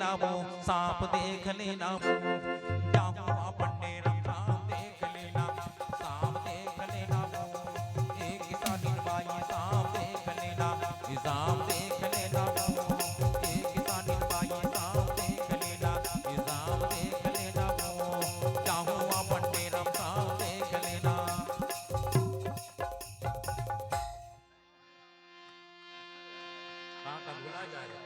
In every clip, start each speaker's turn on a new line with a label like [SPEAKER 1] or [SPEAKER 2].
[SPEAKER 1] लेना वो, सांप देख लेना वो, जाऊँ पन्ने रम सांप देख लेना, सांप देख लेना वो, एक किसान बाई सांप देख लेना, सांप देख लेना वो, एक किसान बाई सांप देख लेना, सांप देख लेना वो, जाऊँ पन्ने रम सांप देख लेना। का भूला जाए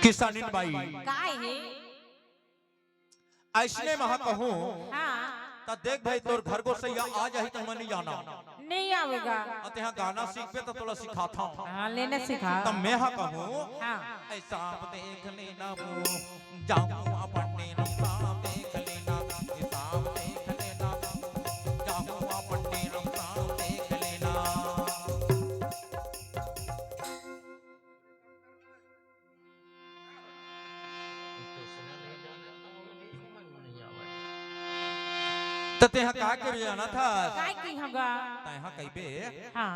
[SPEAKER 1] किसानिन बाई
[SPEAKER 2] काय है
[SPEAKER 1] ऐसने महा कहूं
[SPEAKER 2] हाँ
[SPEAKER 1] ता देख भाई तोर घर को सैया आ जाही तो मैं नहीं जाना
[SPEAKER 2] नहीं आवेगा
[SPEAKER 1] अते यहाँ गाना सीख पे तो तोला सिखाता हूँ
[SPEAKER 2] हाँ लेना सिखा
[SPEAKER 1] तब मैं हाँ कहूँ
[SPEAKER 2] हाँ
[SPEAKER 1] ऐसा आप देख लेना वो जाऊँ अपने रमसा देख लेना ऐसा आप देख लेना जाऊँ अपने रमसा देख लेना। तो ते का कर जाना था
[SPEAKER 2] काय की होगा
[SPEAKER 1] तहाँ कहीं पे
[SPEAKER 2] हाँ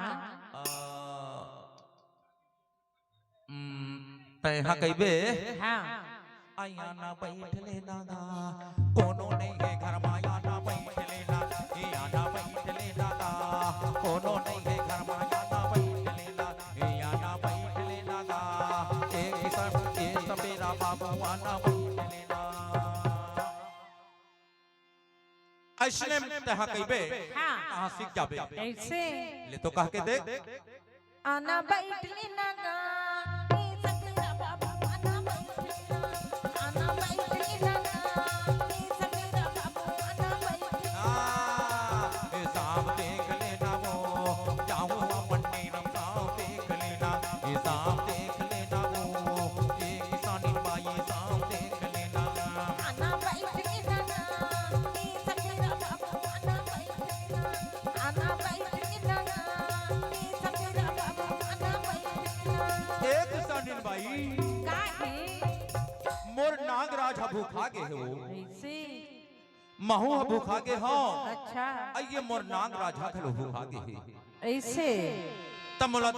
[SPEAKER 1] तहाँ कहीं पे
[SPEAKER 2] हाँ
[SPEAKER 1] आया ना बैठ लेना गा कोनो नहीं है घर में आया ना बैठ लेना या ना बैठ लेना गा कोनो नहीं है घर में आया ना बैठ लेना या ना बैठ लेना गा एक सपेरा बाबू आना बैठ लेना। ऐसने तहाँ कहीं पे
[SPEAKER 2] हाँ
[SPEAKER 1] कहाँ सीख जाबे
[SPEAKER 2] कैसे
[SPEAKER 1] ले तो कह के देख
[SPEAKER 2] आना बैठ लेना गा ये सपेरा बाबू आना बैठ लेना आना बैठ लेना गा ये सपेरा बाबू आना बैठ लेना
[SPEAKER 1] ए सांप देख लेना वो जाऊँ पन्ने रम सांप देख लेना ए सांप देख लेना वो ए किसानी बाई सांप देख लेना
[SPEAKER 2] आना बैठ लेना गा ये सपेरा बाबू आना बैठ लेना आना बैठ लेना गा ये सपेरा बाबू आना बैठ लेना
[SPEAKER 1] ए किसानी बाई
[SPEAKER 2] का है
[SPEAKER 1] मोर नागराज हबू खागे है वो
[SPEAKER 2] कैसे
[SPEAKER 1] महू हबू खागे हो
[SPEAKER 2] अच्छा
[SPEAKER 1] ये मोर नागराज हखल हबू खागे है
[SPEAKER 2] ऐसे
[SPEAKER 1] तमला